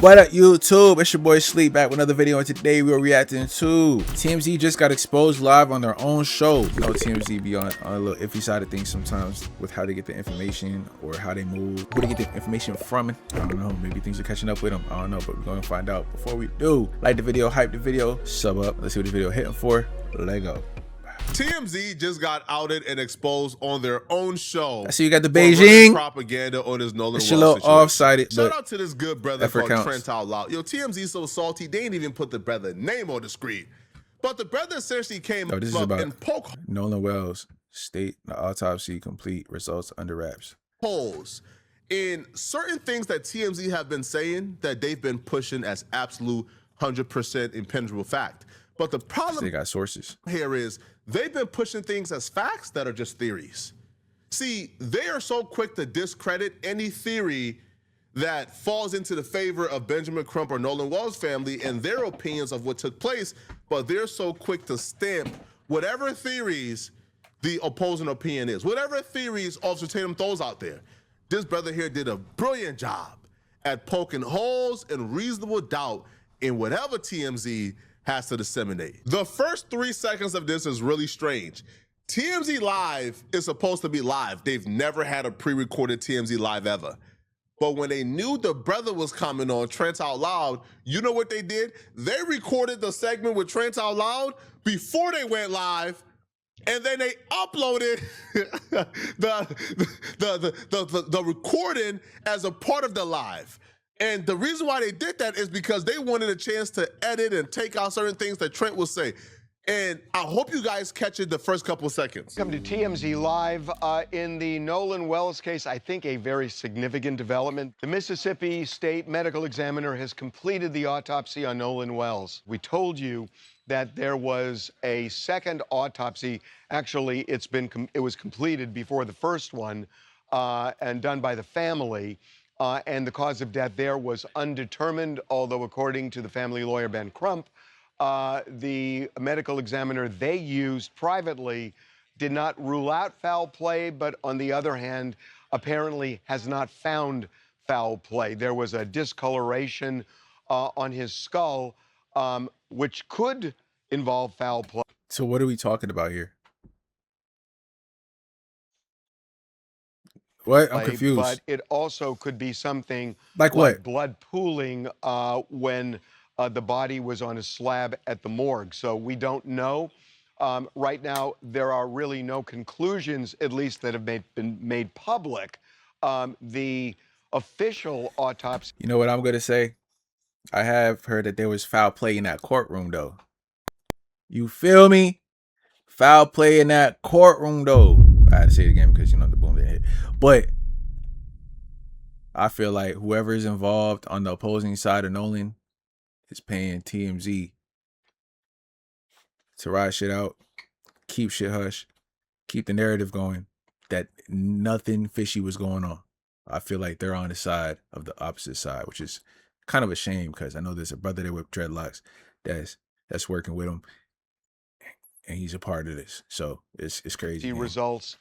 What up, YouTube? It's your boy Sleep back with another video, and today we are reacting to TMZ just got exposed live on their own show. You know, TMZ be on a little iffy side of things sometimes with how they get the information or how they move, who they get the information from. I don't know, maybe things are catching up with them. I don't know, but we're going to find out. Before we do, like the video, hype the video, sub up. Let's see what the video hitting for. Let go. TMZ just got outed and exposed on their own show. I see you got the Beijing propaganda on his Nolan It's a little off-sided. Shout out to this good brother called counts. Trent Out Loud. Yo, TMZ so salty, they ain't even put the brother name on the screen. But the brother essentially came up and poke Nolan Wells state the autopsy complete, results under wraps. Holes in certain things that TMZ have been saying that they've been pushing as absolute 100% impenetrable fact. But the problem they got sources here is they've been pushing things as facts that are just theories. See, they are so quick to discredit any theory that falls into the favor of Benjamin Crump or Nolan Wells' family and their opinions of what took place, but they're so quick to stamp whatever theories the opposing opinion is, whatever theories Officer Tatum throws out there. This brother here did a brilliant job at poking holes and reasonable doubt in whatever TMZ has to disseminate. The first 3 seconds of this is really strange. TMZ Live is supposed to be live. They've never had a pre-recorded TMZ Live ever. But when they knew the brother was coming on, Trent Out Loud, you know what they did? They recorded the segment with Trent Out Loud before they went live, and then they uploaded the recording as a part of the live. And the reason why they did that is because they wanted a chance to edit and take out certain things that Trent will say. And I hope you guys catch it the first couple of seconds. Come to TMZ Live. In the Nolan Wells case, I think a very significant development. The Mississippi State Medical Examiner has completed the autopsy on Nolan Wells. We told you that there was a second autopsy. Actually, it was completed before the first one and done by the family. And the cause of death there was undetermined, although according to the family lawyer, Ben Crump, the medical examiner they used privately did not rule out foul play, but on the other hand, apparently has not found foul play. There was a discoloration on his skull, which could involve foul play. So what are we talking about here? What? I'm confused. But it also could be something like what? Blood pooling when the body was on a slab at the morgue. So we don't know. Right now, there are really no conclusions, at least that have been made public. The official autopsy. You know what I'm going to say? I have heard that there was foul play in that courtroom, though. You feel me? Foul play in that courtroom, though. I had to say it again because, you know, the boom didn't hit. But I feel like whoever is involved on the opposing side of Nolan is paying TMZ to ride shit out, keep shit hush, keep the narrative going that nothing fishy was going on. I feel like they're on the side of the opposite side, which is kind of a shame because I know there's a brother there with dreadlocks that's working with him, and he's a part of this. So it's crazy. The results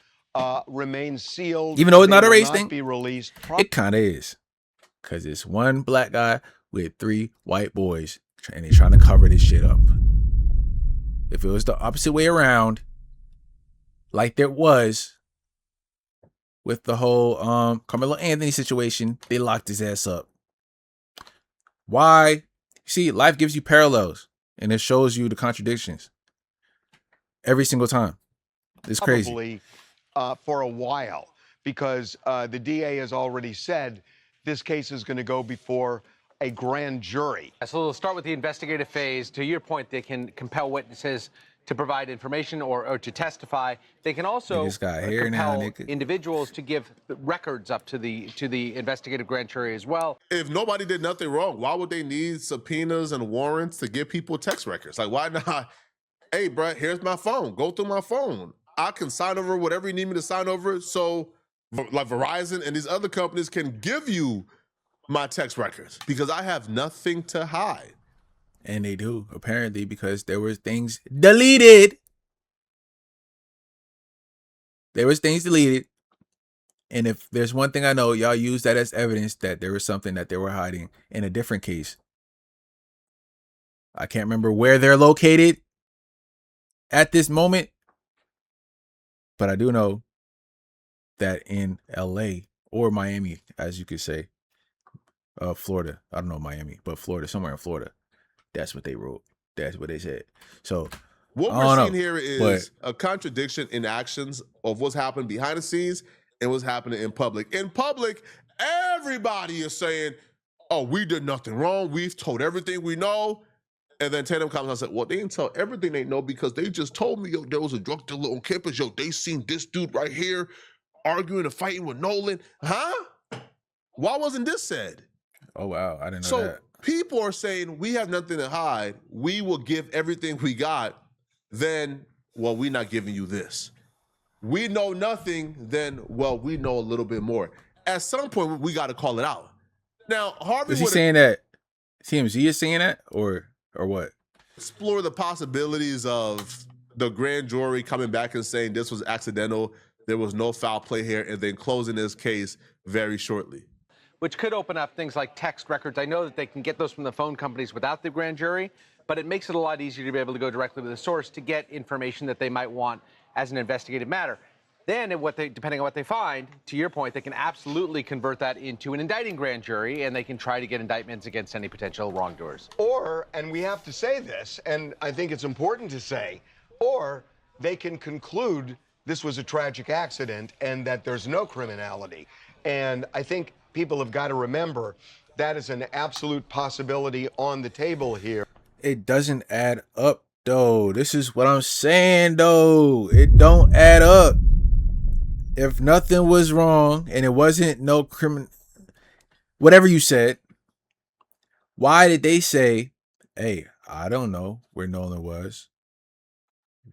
remain sealed, even though it's not a race thing. Be released. It kind of is, because it's one black guy with 3 white boys, and they're trying to cover this shit up. If it was the opposite way around, like there was with the whole Carmelo Anthony situation, they locked his ass up. Why? See, life gives you parallels, and it shows you the contradictions every single time. It's crazy. Probably for a while, because the DA has already said this case is going to go before a grand jury. So we'll start with the investigative phase. To your point, they can compel witnesses to provide information or to testify. They can also compel individuals to give records up to the investigative grand jury as well. If nobody did nothing wrong, why would they need subpoenas and warrants to give people text records? Like, why not? Hey, bro, here's my phone. Go through my phone. I can sign over whatever you need me to sign over. So, like Verizon and these other companies can give you my text records because I have nothing to hide. And they do, apparently, because there was things deleted. There was things deleted And if there's one thing I know, y'all use that as evidence that there was something that they were hiding in a different case. I can't remember where they're located at this moment, but I do know that in LA or Miami, as you could say, Florida, I don't know Miami, but Florida, somewhere in Florida, that's what they wrote. That's what they said. So what we're seeing here is a contradiction in actions of what's happening behind the scenes and what's happening in public. In public, everybody is saying, oh, we did nothing wrong. We've told everything we know. And then Tatum comes and said, well, they didn't tell everything they know because they just told me, yo, there was a drug dealer on campus. Yo, they seen this dude right here arguing and fighting with Nolan. Huh? Why wasn't this said? Oh, wow. I didn't know that. People are saying we have nothing to hide. We will give everything we got. Then, well, we're not giving you this. We know nothing. Then, well, we know a little bit more. At some point, we got to call it out. Now, Harvey is he saying that TMZ is saying that or what? Explore the possibilities of the grand jury coming back and saying this was accidental. There was no foul play here, and then closing this case very shortly. Which could open up things like text records. I know that they can get those from the phone companies without the grand jury, but it makes it a lot easier to be able to go directly to the source to get information that they might want as an investigative matter. Then, depending on what they find, to your point, they can absolutely convert that into an indicting grand jury, and they can try to get indictments against any potential wrongdoers. Or, and we have to say this, and I think it's important to say, or they can conclude this was a tragic accident and that there's no criminality. And I think people have got to remember that is an absolute possibility on the table here. It doesn't add up, though. This is what I'm saying, though. It don't add up. If nothing was wrong and it wasn't no criminal, whatever you said, why did they say, hey, I don't know where Nolan was.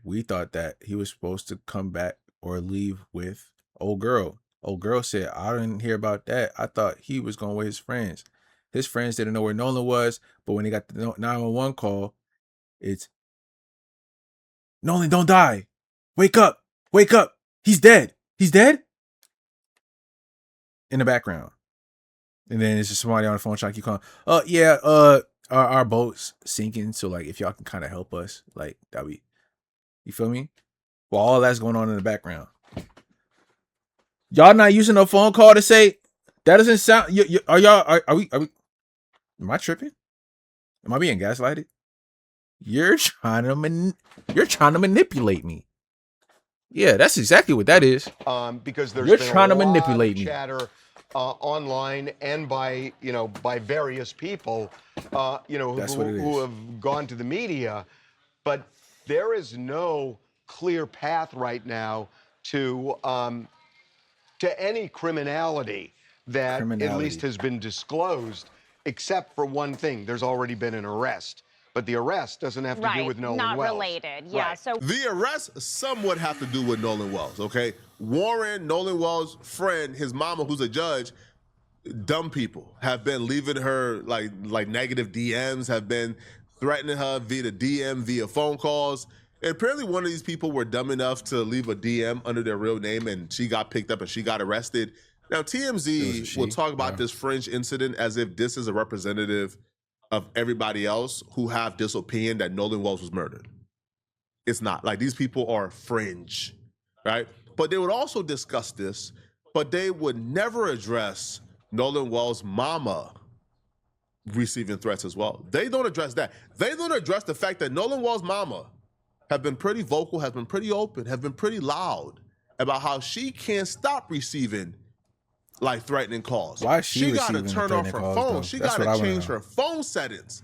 We thought that he was supposed to come back or leave with old girl. Old girl said, I didn't hear about that. I thought he was going with his friends. His friends didn't know where Nolan was, but when he got the 911 call, it's, Nolan, don't die. Wake up. Wake up. He's dead. He's dead? In the background. And then it's just somebody on the phone trying to keep calling. Yeah, our boat's sinking, so like if y'all can kind of help us, like that'd be, you feel me? Well, all that's going on in the background. Y'all not using a phone call to say that doesn't sound. Are we? Am I tripping? Am I being gaslighted? You're trying to manipulate me. Yeah, that's exactly what that is. Because there's You're been trying a to manipulate lot of me. chatter online and by various people, who have gone to the media, but there is no clear path right now to any criminality that at least has been disclosed, except for one thing. There's already been an arrest. But the arrest doesn't have to do with Nolan Wells. Not related, yeah. Right. So the arrest somewhat have to do with Nolan Wells, okay? Warren, Nolan Wells' friend, his mama, who's a judge, dumb people have been leaving her like negative DMs, have been threatening her via the DM, via phone calls. And apparently one of these people were dumb enough to leave a DM under their real name, and she got picked up and she got arrested. Now, TMZ will talk about this fringe incident as if this is a representative of everybody else who have this opinion that Nolan Wells was murdered. It's not. Like, these people are fringe, right? But they would also discuss this, but they would never address Nolan Wells' mama receiving threats as well. They don't address that. They don't address the fact that Nolan Wells' mama have been pretty vocal, has been pretty open, have been pretty loud about how she can't stop receiving like threatening calls. Why is she got to turn off her phone. Though? She got to change her phone settings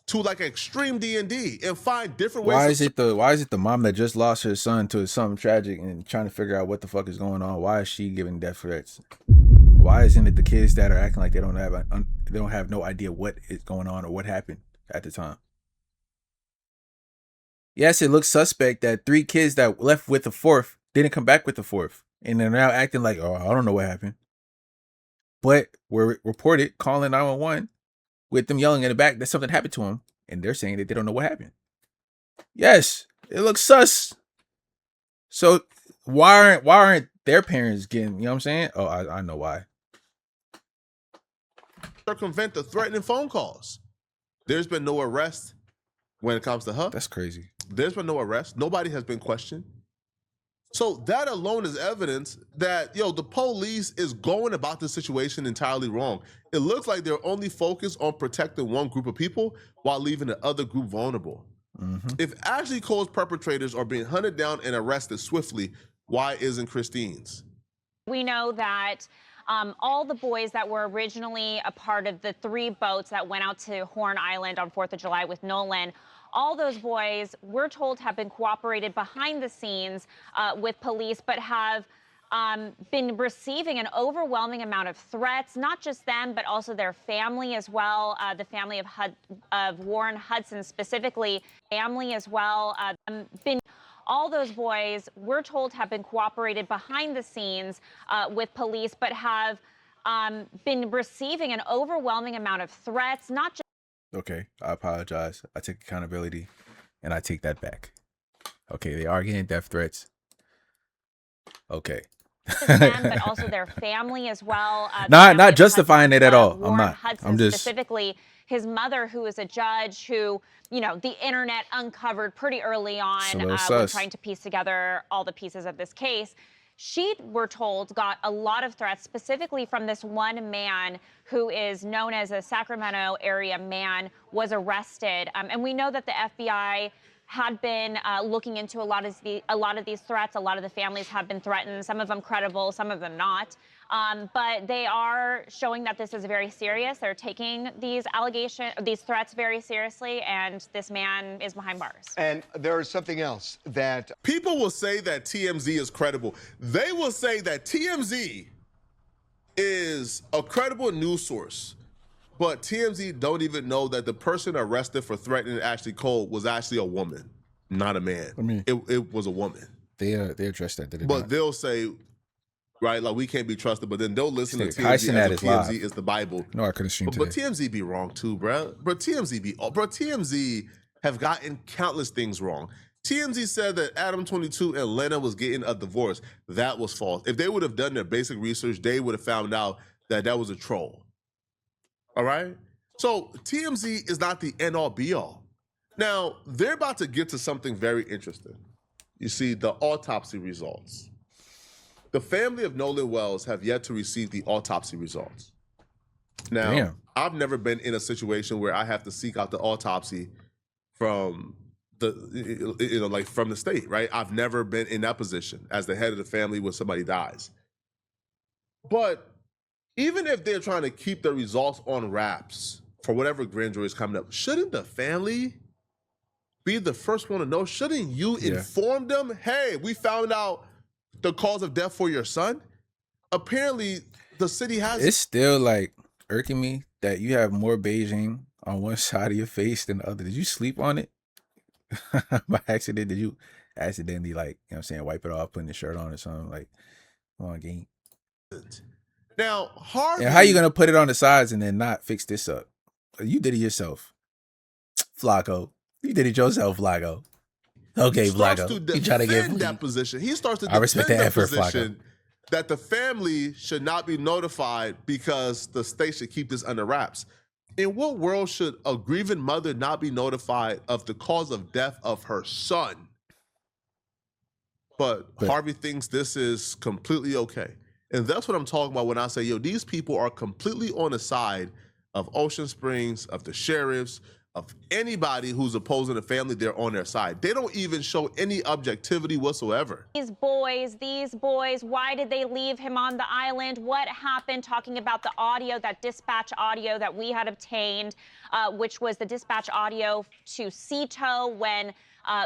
to like extreme D&D and find different ways. Why is it the mom that just lost her son to something tragic and trying to figure out what the fuck is going on? Why is she giving death threats? Why isn't it the kids that are acting like they don't have no idea what is going on or what happened at the time? Yes, it looks suspect that 3 kids that left with the 4th didn't come back with the 4th, and they're now acting like, oh, I don't know what happened. But were reported calling 911 with them yelling in the back that something happened to them, and they're saying that they don't know what happened. Yes, it looks sus. So why aren't their parents getting, you know what I'm saying? Oh, I know why. Circumvent the threatening phone calls. There's been no arrest when it comes to her. That's crazy. There's been no arrest. Nobody has been questioned. So that alone is evidence that, the police is going about the situation entirely wrong. It looks like they're only focused on protecting one group of people while leaving the other group vulnerable. If Ashley Cole's perpetrators are being hunted down and arrested swiftly, why isn't Christine's? We know that all the boys that were originally a part of the 3 boats that went out to Horn Island on 4th of July with Nolan, all those boys, we're told, have been cooperated behind the scenes with police, but have been receiving an overwhelming amount of threats, not just them, but also their family as well, the family of Warren Hudson specifically, family as well, all those boys, we're told, have been cooperated behind the scenes with police, but have been receiving an overwhelming amount of threats, not just... Okay, I apologize. I take accountability, and I take that back. Okay, they are getting death threats. Okay. Them, but also their family as well. Not justifying it at all. Warren I'm not. Hudson, I'm just specifically his mother, who is a judge, who the internet uncovered pretty early on when trying to piece together all the pieces of this case. She, we're told, got a lot of threats, specifically from this one man who is known as a Sacramento area man, was arrested, and we know that the FBI had been looking into a lot of these threats. A lot of the families have been threatened, some of them credible, some of them not. But they are showing that this is very serious. They're taking these threats very seriously, and this man is behind bars. And there is something else that... People will say that TMZ is credible. They will say that TMZ is a credible news source. But TMZ don't even know that the person arrested for threatening Ashley Cole was actually a woman, not a man. I mean, it was a woman. They addressed that, did it But not? They'll say, right, like we can't be trusted, but then they'll listen to TMZ as TMZ is the Bible. No, I couldn't stream today. But TMZ be wrong too, bro. TMZ have gotten countless things wrong. TMZ said that Adam 22 and Lena was getting a divorce. That was false. If they would have done their basic research, they would have found out that that was a troll. All right? So TMZ is not the end-all be-all. Now, they're about to get to something very interesting. You see, the autopsy results. The family of Nolan Wells have yet to receive the autopsy results. Now, I've never been in a situation where I have to seek out the autopsy from the, from the state, right? I've never been in that position as the head of the family when somebody dies. But even if they're trying to keep the results on wraps for whatever grand jury is coming up, shouldn't the family be the first one to know? Shouldn't you inform them, hey, we found out the cause of death for your son? Apparently, the city has... It's still like irking me that you have more Beijing on one side of your face than the other. Did you sleep on it? By accident? Did you accidentally, wipe it off, putting the shirt on or something? Like, come on, game. Now, Harvey... And how you gonna put it on the sides and then not fix this up? You did it yourself, Flacco. You did it yourself, Flacco. Okay, Flacco. You try to get that position. He starts to defend that position that the family should not be notified because the state should keep this under wraps. In what world should a grieving mother not be notified of the cause of death of her son? But Harvey thinks this is completely okay. And that's what I'm talking about when I say, these people are completely on the side of Ocean Springs, of the sheriffs, of anybody who's opposing the family. They're on their side. They don't even show any objectivity whatsoever. These boys, why did they leave him on the island? What happened? Talking about the audio, that dispatch audio that we had obtained, which was the dispatch audio to Ceto when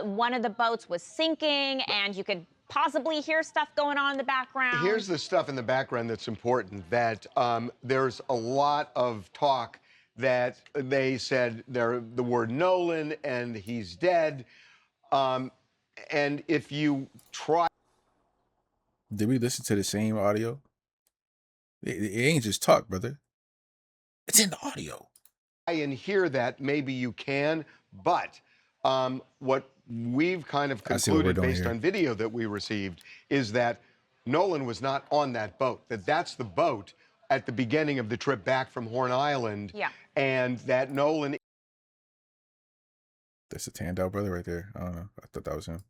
one of the boats was sinking, and you could possibly hear stuff going on in the background. Here's the stuff in the background that's important, that there's a lot of talk that they said the word Nolan and he's dead. And if you try... Did we listen to the same audio? It ain't just talk, brother. It's in the audio. And hear that, maybe you can, but what we've kind of concluded based on video that we received is that Nolan was not on that boat, that's the boat at the beginning of the trip back from Horn Island. Yeah. And that Nolan That's a Tandau brother right there. I don't know. I thought that was him.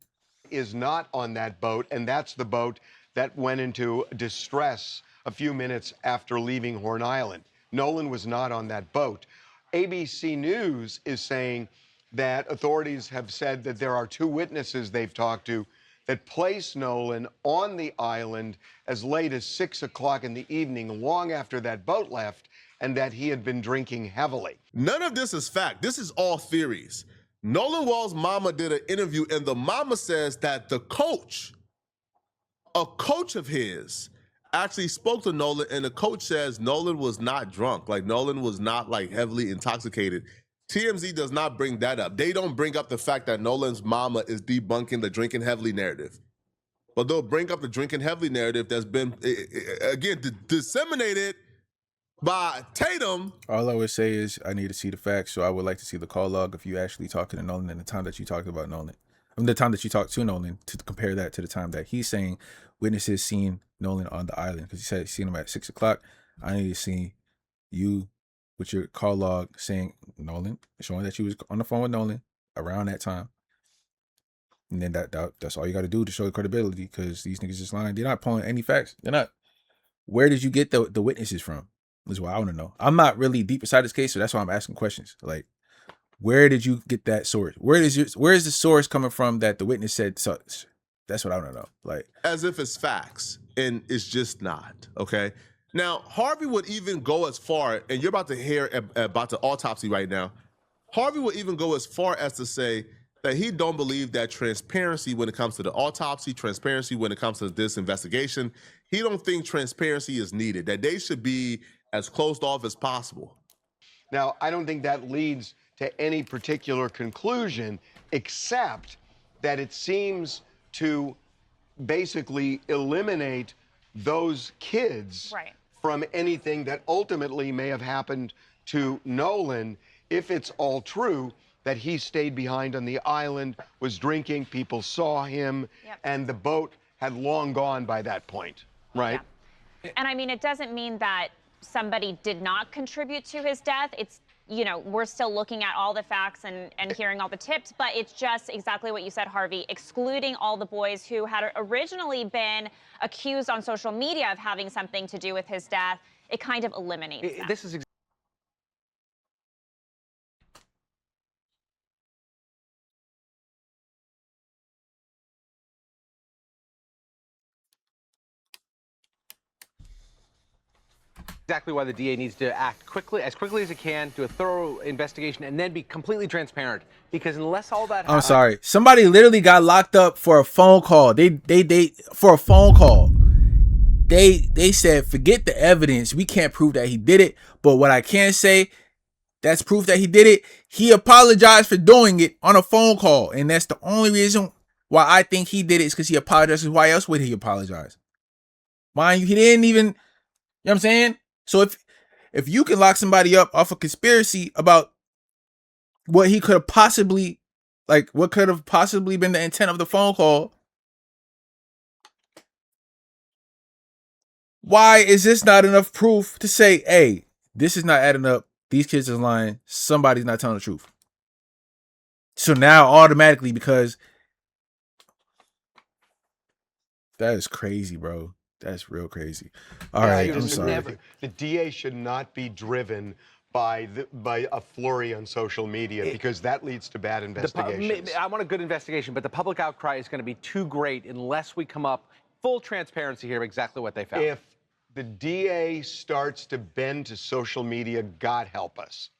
Is not on that boat, and that's the boat that went into distress a few minutes after leaving Horn Island. Nolan was not on that boat. ABC News is saying that authorities have said that there are 2 witnesses they've talked to that placed Nolan on the island as late as 6 o'clock in the evening, long after that boat left, and that he had been drinking heavily. None of this is fact. This is all theories. Nolan Wall's mama did an interview, and the mama says that the coach, a coach of his, actually spoke to Nolan, and the coach says Nolan was not drunk. Like, Nolan was not, like, heavily intoxicated. TMZ does not bring that up. They don't bring up the fact that Nolan's mama is debunking the drinking heavily narrative. But they'll bring up the drinking heavily narrative that's been, again, disseminated by Tatum. All I would say is I need to see the facts, so I would like to see the call log of you actually talking to Nolan and the time that you talked about Nolan. The time that you talked to Nolan, to compare that to the time that he's saying witnesses seen Nolan on the island, because he said he seen him at 6 o'clock. I need to see you with your call log saying Nolan, showing that you was on the phone with Nolan around that time. And then that's all you got to do to show the credibility, because these niggas just lying. They're not pulling any facts. They're not. Where did you get the witnesses from? Is what I want to know. I'm not really deep inside this case, so that's why I'm asking questions. Like, where did you get that source? Where is the source coming from that the witness said such? That's what I want to know. Like, as if it's facts, and it's just not. Okay. Now, Harvey would even go as far, and you're about to hear about the autopsy right now. Harvey would even go as far as to say that he don't believe that transparency when it comes to the autopsy, transparency when it comes to this investigation, he don't think transparency is needed, that they should be as closed off as possible. Now, I don't think that leads to any particular conclusion, except that it seems to basically eliminate those kids from anything that ultimately may have happened to Nolan, if it's all true that he stayed behind on the island, was drinking, people saw him, and the boat had long gone by that point, right? Yeah. And I mean, it doesn't mean that somebody did not contribute to his death. It's, you know, we're still looking at all the facts and hearing all the tips, but it's just exactly what you said, Harvey, excluding all the boys who had originally been accused on social media of having something to do with his death. It kind of eliminates that. This is exactly why the DA needs to act as quickly as it can, do a thorough investigation, and then be completely transparent. Because unless all that happens, I'm sorry, somebody literally got locked up for a phone call. They for a phone call. They said, forget the evidence. We can't prove that he did it. But what I can say, that's proof that he did it. He apologized for doing it on a phone call. And that's the only reason why I think he did it, is because he apologized. Why else would he apologize? Mind you, he didn't even, you know what I'm saying? So if you can lock somebody up off a conspiracy about what he could have possibly, like, what could have possibly been the intent of the phone call, why is this not enough proof to say, hey, this is not adding up, these kids are lying, somebody's not telling the truth? So now automatically, because that is crazy, bro. That's real crazy. All right, I'm sorry. The DA should not be driven by a flurry on social media, because that leads to bad investigations. I want a good investigation, but the public outcry is going to be too great unless we come up full transparency here of exactly what they found. If the DA starts to bend to social media, God help us.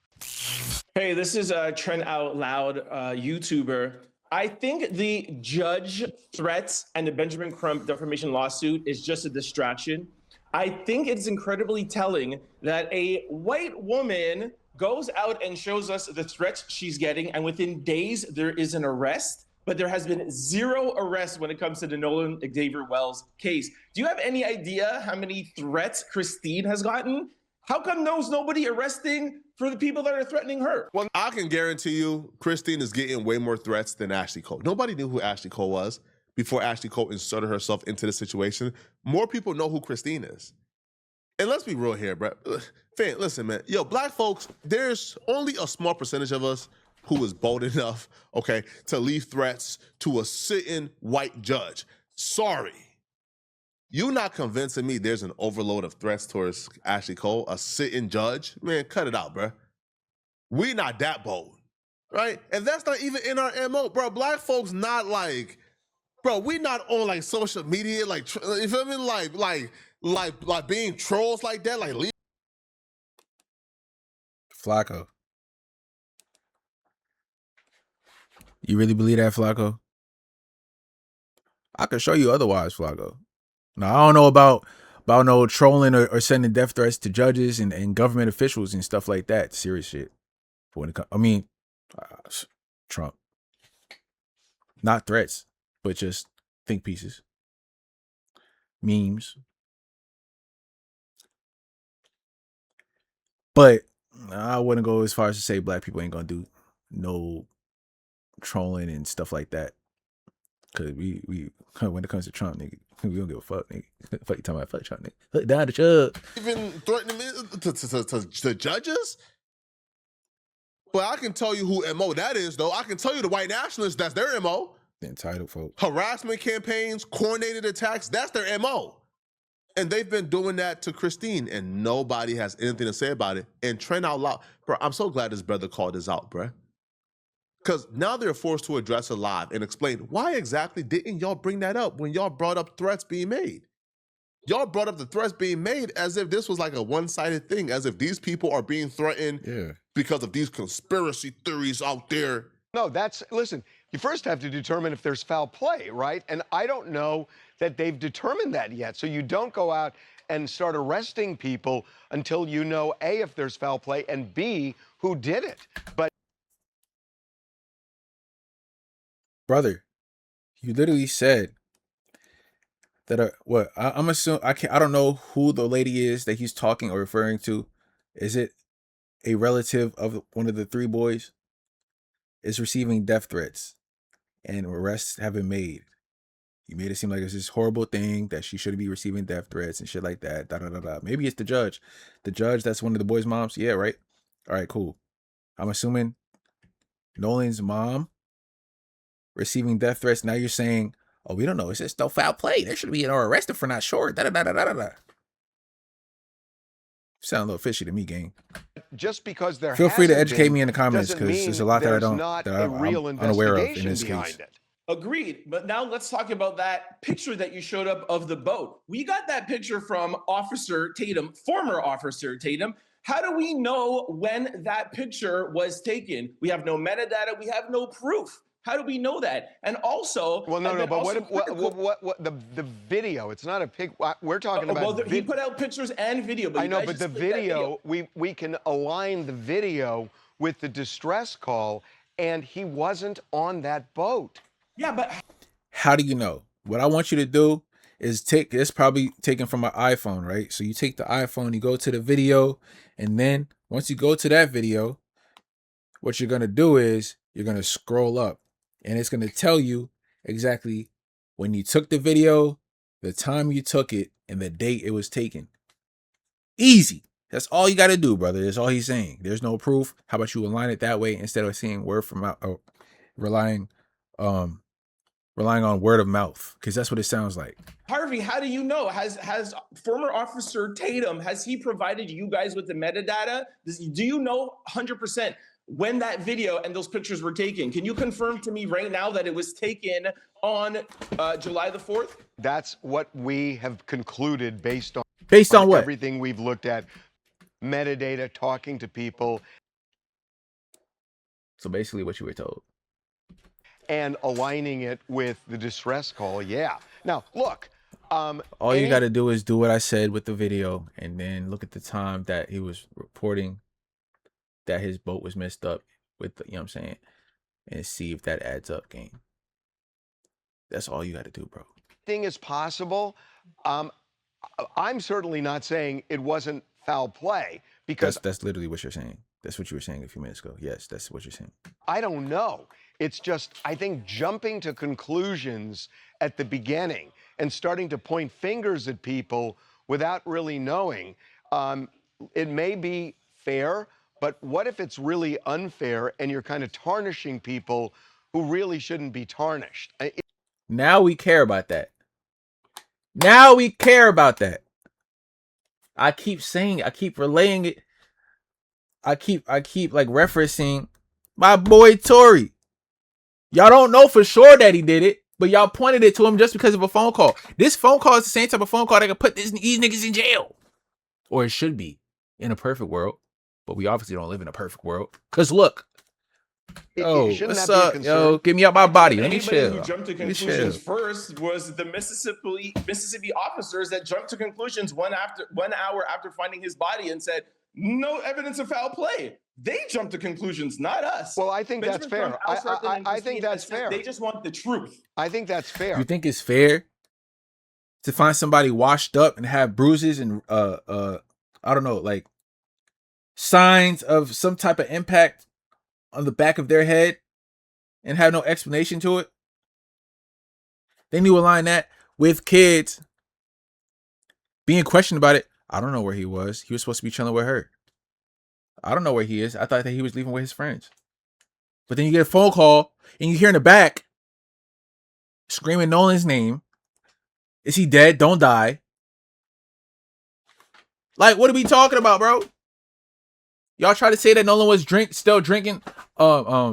Hey, this is Trent Out Loud, YouTuber. I think the judge threats and the Benjamin Crump defamation lawsuit is just a distraction. I think it's incredibly telling that a white woman goes out and shows us the threats she's getting, and within days there is an arrest, but there has been zero arrest when it comes to the Nolan Xavier Wells case. Do you have any idea how many threats Christine has gotten? How come there's nobody arresting for the people that are threatening her? Well, I can guarantee you Christine is getting way more threats than Ashley Cole. Nobody knew who Ashley Cole was. before Ashley Cole inserted herself into the situation, more people know who Christine is. And let's be real here, bro. Fan, listen, man. Yo, black folks, there's only a small percentage of us who is bold enough, okay, to leave threats to a sitting white judge. Sorry. You not convincing me there's an overload of threats towards Ashley Cole, a sitting judge? Man, cut it out, bro. We not that bold, right? And that's not even in our MO, bro. Black folks not like, bro, we not on like social media, like, you feel me? Like being trolls like that, like Flacco. You really believe that, Flacco? I could show you otherwise, Flacco. Now, I don't know about no trolling or sending death threats to judges and government officials and stuff like that. Serious shit. But when it comes, I mean, Trump. Not threats, but just think pieces. Memes. But I wouldn't go as far as to say black people ain't gonna do no trolling and stuff like that. Cause we when it comes to Trump, nigga, we don't give a fuck, nigga. Fuck you talking about, fuck Trump, nigga. Look down the chub. even threatening me to judges. But I can tell you who MO that is, though. I can tell you the white nationalists, that's their MO. The entitled folk. Harassment campaigns, coordinated attacks, that's their MO. And they've been doing that to Christine, and nobody has anything to say about it. And Trent Out Loud, bro, I'm so glad this brother called this out, bro. Because now they're forced to address it live and explain, why exactly didn't y'all bring that up when y'all brought up threats being made? Y'all brought up the threats being made as if this was like a one-sided thing, as if these people are being threatened because of these conspiracy theories out there. No, listen, you first have to determine if there's foul play, right? And I don't know that they've determined that yet. So you don't go out and start arresting people until you know, A, if there's foul play, and B, who did it. But Brother, you literally said that I'm assuming I don't know who the lady is that he's talking or referring to. Is it a relative of one of the three boys? Is receiving death threats and arrests have been made. You made it seem like it's this horrible thing that she shouldn't be receiving death threats and shit like that. Da, da, da, da. Maybe it's the judge. The judge that's one of the boys' moms. Yeah, right. All right, cool. I'm assuming Nolan's mom receiving death threats. Now you're saying, oh, we don't know. It's just no foul play. They should be arrested for not sure. Da da da da da da. Sound a little fishy to me, gang. Just because there feel free to educate me in the comments, because there's a lot that I'm unaware of in this case. Agreed. But now let's talk about that picture that you showed up of the boat. We got that picture from Officer Tatum, former Officer Tatum. How do we know when that picture was taken? We have no metadata. We have no proof. How do we know that? And also, well, no, but what the video? It's not a pic. We're talking about. Well, he put out pictures and video. But I know, but the video, we can align the video with the distress call, and he wasn't on that boat. Yeah, but how do you know? What I want you to do is it's probably taken from an iPhone, right? So you take the iPhone, you go to the video, and then once you go to that video, what you're gonna do is you're gonna scroll up. And it's going to tell you exactly when you took the video, the time you took it, and the date it was taken. Easy. That's all you got to do, brother. That's all he's saying. There's no proof. How about you align it that way instead of seeing word from mouth, relying on word of mouth, because that's what it sounds like. Harvey, how do you know? Has former Officer Tatum, has he provided you guys with the metadata? Do you know 100%? When that video and those pictures were taken? Can you confirm to me right now that it was taken on July the 4th? That's what we have concluded based on what? Everything we've looked at, metadata, talking to people. So basically what you were told. And aligning it with the distress call, yeah. Now, look. All you got to do is do what I said with the video, and then look at the time that he was reporting that his boat was messed up with the, you know what I'm saying, and see if that adds up, gang. That's all you got to do, bro. Thing is possible. I'm certainly not saying it wasn't foul play, because that's literally what you're saying. That's what you were saying a few minutes ago. Yes, that's what you're saying. I don't know It's just, I think, jumping to conclusions at the beginning and starting to point fingers at people without really knowing. It may be fair, but what if it's really unfair and you're kind of tarnishing people who really shouldn't be tarnished? Now we care about that. Now we care about that. I keep saying, I keep relaying it. I keep like referencing my boy Tory. Y'all don't know for sure that he did it, but y'all pointed it to him just because of a phone call. This phone call is the same type of phone call that can put these niggas in jail. Or it should be in a perfect world. But we obviously don't live in a perfect world. Because look. Yo, what's up? Yo, get me out my body. Let me chill. Who jumped to conclusions first was the Mississippi officers that jumped to conclusions 1 hour after finding his body and said, no evidence of foul play. They jumped to conclusions, not us. Well, I think that's fair. I think that's fair. They just want the truth. I think that's fair. You think it's fair to find somebody washed up and have bruises and I don't know, like signs of some type of impact on the back of their head and have no explanation to it? Then you align that with kids being questioned about it. I don't know where he was. He was supposed to be chilling with her. I don't know where he is. I thought that he was leaving with his friends. But then you get a phone call and you hear in the back screaming Nolan's name. Is he dead? Don't die. Like, what are we talking about, bro? Y'all try to say that Nolan was still drinking,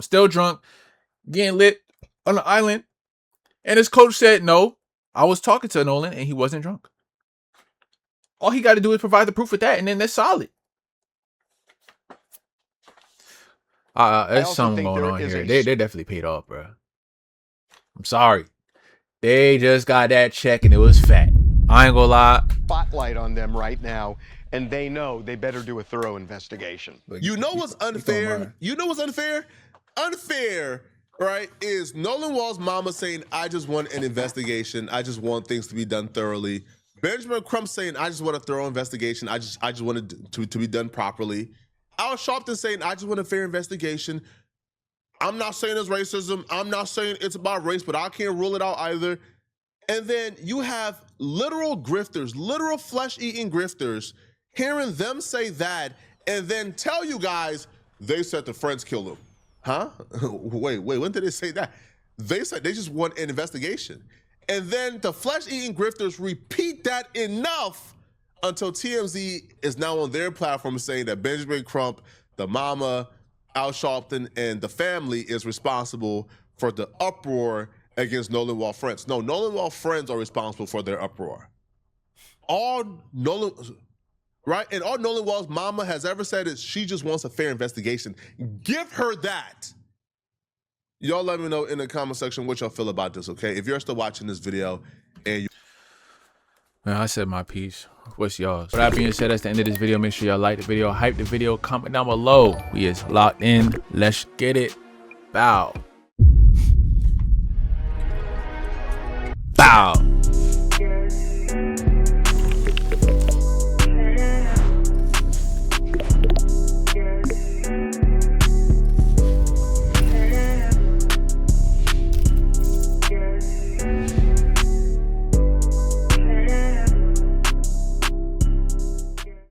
still drunk, getting lit on the island. And his coach said, no, I was talking to Nolan and he wasn't drunk. All he got to do is provide the proof with that, and then that's solid. There's something going on here. They definitely paid off, bro. I'm sorry. They just got that check and it was fat. I ain't gonna lie. Spotlight on them right now, and they know they better do a thorough investigation. You know what's unfair? You know what's unfair? Unfair, right, is Nolan Wall's mama saying, I just want an investigation. I just want things to be done thoroughly. Benjamin Crump saying, I just want a thorough investigation. I just want it to be done properly. Al Sharpton saying, I just want a fair investigation. I'm not saying it's racism. I'm not saying it's about race, but I can't rule it out either. And then you have literal grifters, literal flesh-eating grifters, hearing them say that, and then tell you guys, they said the friends killed him. Huh? Wait, when did they say that? They said they just want an investigation. And then the flesh-eating grifters repeat that enough until TMZ is now on their platform saying that Benjamin Crump, the mama, Al Sharpton, and the family is responsible for the uproar against Nolan Wall friends. No, Nolan Wall friends are responsible for their uproar. All Nolan, right? And all Nolan Wall's mama has ever said is she just wants a fair investigation. Give her that. Y'all let me know in the comment section what y'all feel about this, okay? If you're still watching this video and you... Man, I said my piece. What's yours? With that being said, that's the end of this video. Make sure y'all like the video, hype the video, comment down below. We is locked in. Let's get it. Bow. Bow.